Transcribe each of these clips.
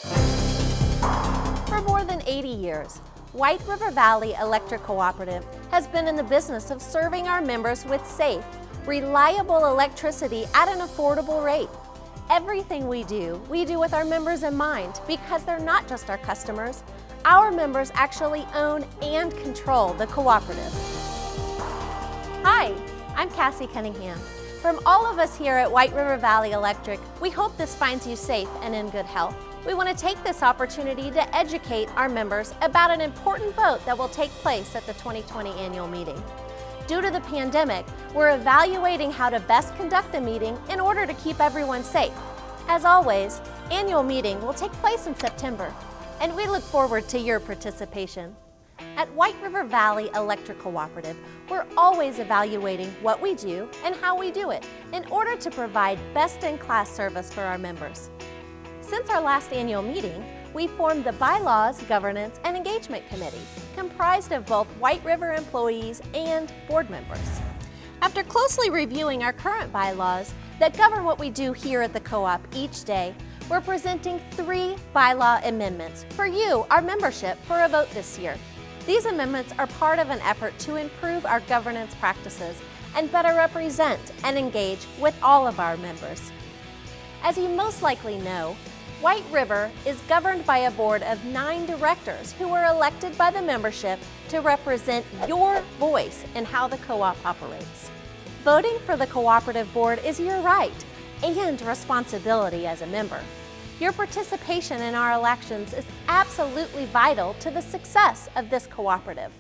For more than 80 years, White River Valley Electric Cooperative has been in the business of serving our members with safe, reliable electricity at an affordable rate. Everything we do with our members in mind because they're not just our customers. Our members actually own and control the cooperative. Hi, I'm Cassie Cunningham. From all of us here at White River Valley Electric, we hope this finds you safe and in good health. We want to take this opportunity to educate our members about an important vote that will take place at the 2020 annual meeting. Due to the pandemic, we're evaluating how to best conduct the meeting in order to keep everyone safe. As always, annual meeting will take place in September, and we look forward to your participation. At White River Valley Electric Cooperative, we're always evaluating what we do and how we do it in order to provide best-in-class service for our members. Since our last annual meeting, we formed the Bylaws, Governance, and Engagement Committee, comprised of both White River employees and board members. After closely reviewing our current bylaws that govern what we do here at the co-op each day, we're presenting 3 bylaw amendments for you, our membership, for a vote this year. These amendments are part of an effort to improve our governance practices and better represent and engage with all of our members. As you most likely know, White River is governed by a board of 9 directors who are elected by the membership to represent your voice in how the co-op operates. Voting for the cooperative board is your right and responsibility as a member. Your participation in our elections is absolutely vital to the success of this cooperative.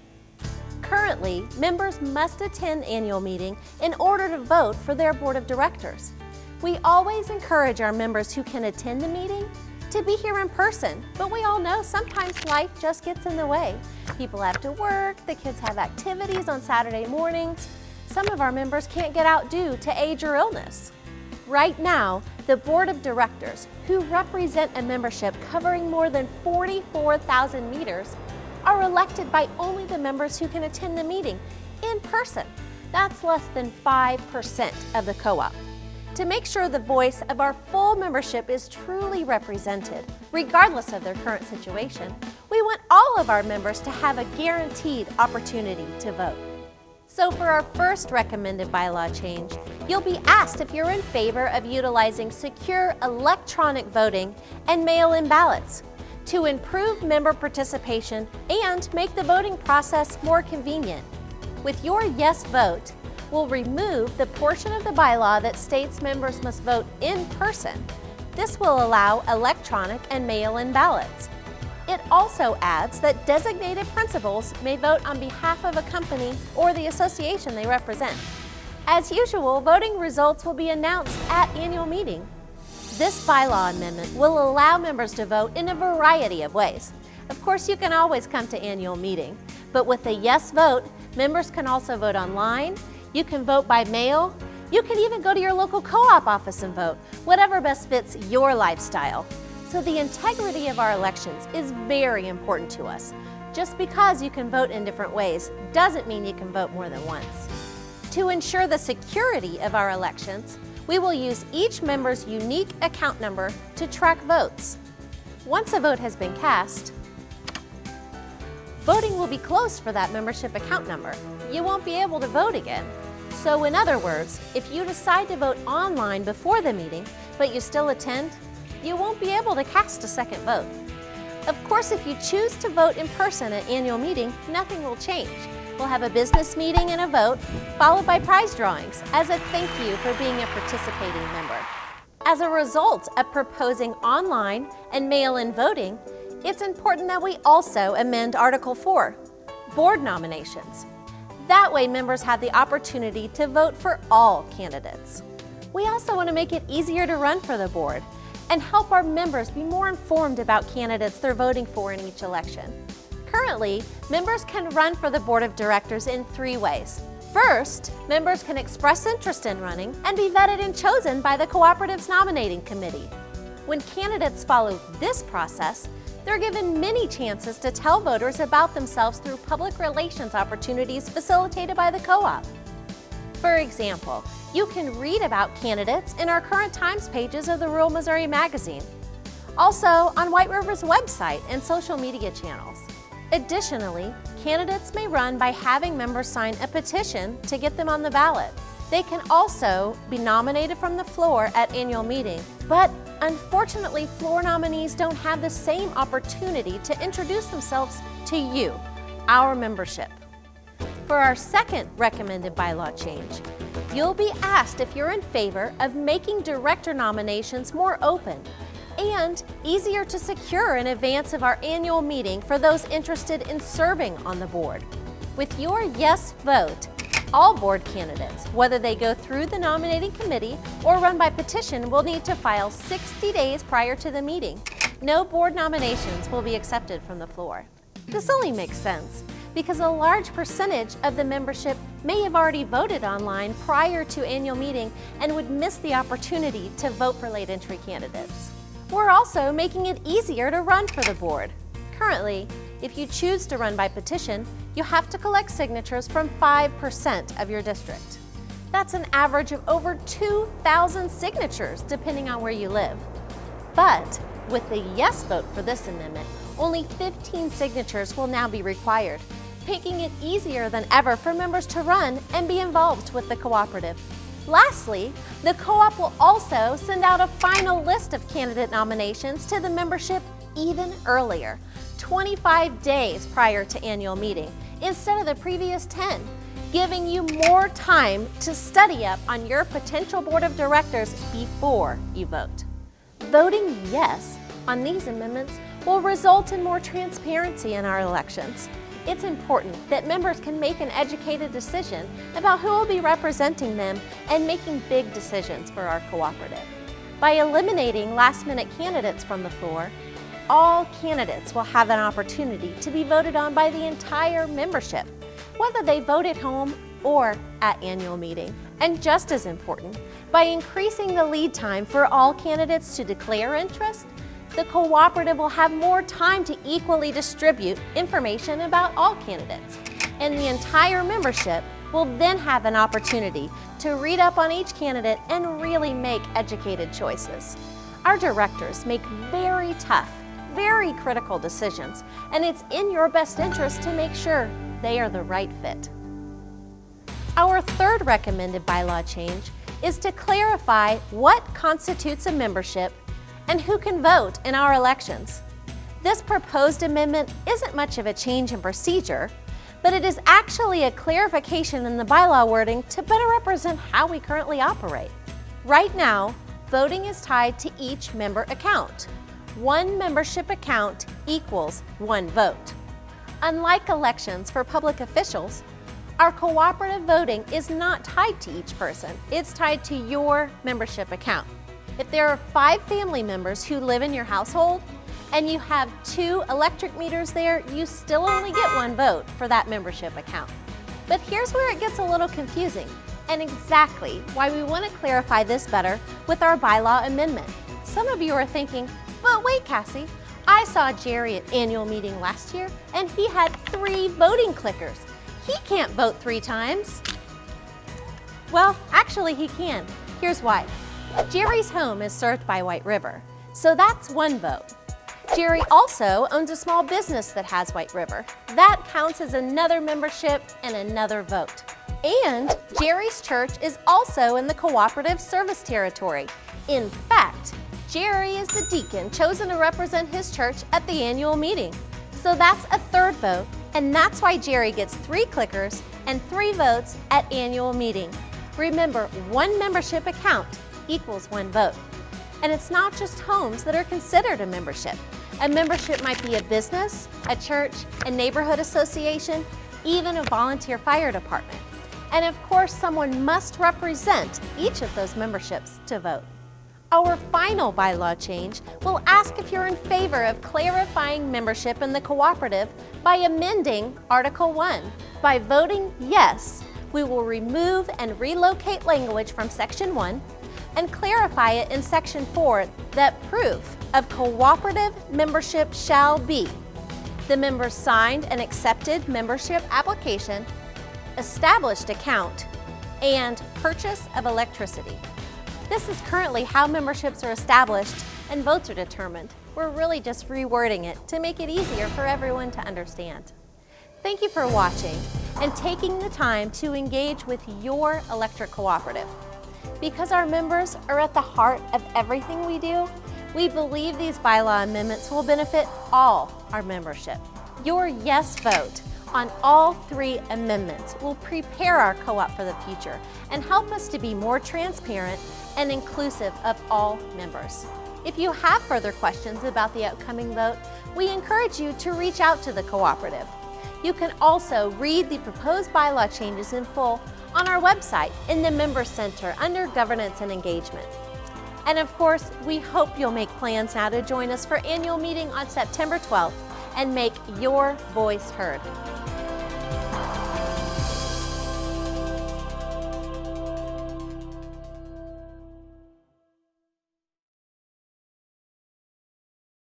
Currently, members must attend annual meeting in order to vote for their board of directors. We always encourage our members who can attend the meeting to be here in person, but we all know sometimes life just gets in the way. People have to work, the kids have activities on Saturday mornings. Some of our members can't get out due to age or illness. Right now, the board of directors, who represent a membership covering more than 44,000 meters, are elected by only the members who can attend the meeting in person. That's less than 5% of the co-op. To make sure the voice of our full membership is truly represented, regardless of their current situation, we want all of our members to have a guaranteed opportunity to vote. So for our first recommended bylaw change, you'll be asked if you're in favor of utilizing secure electronic voting and mail-in ballots to improve member participation and make the voting process more convenient. With your yes vote, we'll remove the portion of the bylaw that states members must vote in person. This will allow electronic and mail-in ballots. It also adds that designated principals may vote on behalf of a company or the association they represent. As usual, voting results will be announced at annual meeting. This bylaw amendment will allow members to vote in a variety of ways. Of course, you can always come to annual meeting, but with a yes vote, members can also vote online. You can vote by mail. You can even go to your local co-op office and vote, whatever best fits your lifestyle. So the integrity of our elections is very important to us. Just because you can vote in different ways doesn't mean you can vote more than once. To ensure the security of our elections, we will use each member's unique account number to track votes. Once a vote has been cast, voting will be closed for that membership account number. You won't be able to vote again. So in other words, if you decide to vote online before the meeting, but you still attend, you won't be able to cast a second vote. Of course, if you choose to vote in person at annual meeting, nothing will change. We'll have a business meeting and a vote, followed by prize drawings as a thank you for being a participating member. As a result of proposing online and mail-in voting, it's important that we also amend Article 4, board nominations. That way, members have the opportunity to vote for all candidates. We also want to make it easier to run for the board and help our members be more informed about candidates they're voting for in each election. Currently, members can run for the board of directors in 3 ways. First, members can express interest in running and be vetted and chosen by the cooperative's nominating committee. When candidates follow this process, they're given many chances to tell voters about themselves through public relations opportunities facilitated by the co-op. For example, you can read about candidates in our current Times pages of the Rural Missouri magazine. also on White River's website and social media channels. Additionally, candidates may run by having members sign a petition to get them on the ballot. They can also be nominated from the floor at annual meeting, but unfortunately, floor nominees don't have the same opportunity to introduce themselves to you, our membership. For our second recommended bylaw change, you'll be asked if you're in favor of making director nominations more open and easier to secure in advance of our annual meeting for those interested in serving on the board. With your yes vote, all board candidates, whether they go through the nominating committee or run by petition, will need to file 60 days prior to the meeting. No board nominations will be accepted from the floor. This only makes sense because a large percentage of the membership may have already voted online prior to annual meeting and would miss the opportunity to vote for late entry candidates. We're also making it easier to run for the board. Currently, if you choose to run by petition, you have to collect signatures from 5% of your district. That's an average of over 2,000 signatures, depending on where you live. But with the yes vote for this amendment, only 15 signatures will now be required, making it easier than ever for members to run and be involved with the cooperative. Lastly, the co-op will also send out a final list of candidate nominations to the membership even earlier, 25 days prior to annual meeting, instead of the previous 10, giving you more time to study up on your potential board of directors before you vote. Voting yes on these amendments will result in more transparency in our elections. It's important that members can make an educated decision about who will be representing them and making big decisions for our cooperative. By eliminating last-minute candidates from the floor, all candidates will have an opportunity to be voted on by the entire membership, whether they vote at home or at annual meeting. And just as important, by increasing the lead time for all candidates to declare interest, the cooperative will have more time to equally distribute information about all candidates. And the entire membership will then have an opportunity to read up on each candidate and really make educated choices. Our directors make very tough, very critical decisions, and it's in your best interest to make sure they are the right fit. Our third recommended bylaw change is to clarify what constitutes a membership and who can vote in our elections. This proposed amendment isn't much of a change in procedure, but it is actually a clarification in the bylaw wording to better represent how we currently operate. Right now, voting is tied to each member account. One membership account equals one vote. Unlike elections for public officials, our cooperative voting is not tied to each person. It's tied to your membership account. If there are 5 family members who live in your household and you have 2 electric meters there, you still only get one vote for that membership account. But here's where it gets a little confusing and exactly why we want to clarify this better with our bylaw amendment. Some of you are thinking, but wait, Cassie, I saw Jerry at annual meeting last year and he had 3 voting clickers. He can't vote 3 times. Well, actually he can. Here's why. Jerry's home is served by White River, so that's one vote. Jerry also owns a small business that has White River. That counts as another membership and another vote. And Jerry's church is also in the cooperative service territory. In fact, Jerry is the deacon chosen to represent his church at the annual meeting. So that's a 3rd vote, and that's why Jerry gets 3 clickers and 3 votes at annual meeting. Remember, one membership account equals one vote. And it's not just homes that are considered a membership. A membership might be a business, a church, a neighborhood association, even a volunteer fire department. And of course, someone must represent each of those memberships to vote. Our final bylaw change will ask if you're in favor of clarifying membership in the cooperative by amending Article 1. By voting yes, we will remove and relocate language from Section 1 and clarify it in Section 4 that proof of cooperative membership shall be the member's signed and accepted membership application, established account, and purchase of electricity. This is currently how memberships are established and votes are determined. We're really just rewording it to make it easier for everyone to understand. Thank you for watching and taking the time to engage with your electric cooperative. Because our members are at the heart of everything we do, we believe these bylaw amendments will benefit all our membership. Your yes vote on all 3 amendments will prepare our co-op for the future and help us to be more transparent and inclusive of all members. If you have further questions about the upcoming vote, we encourage you to reach out to the cooperative. You can also read the proposed bylaw changes in full on our website in the Member Center under Governance and Engagement. And of course, we hope you'll make plans now to join us for annual meeting on September 12th and make your voice heard.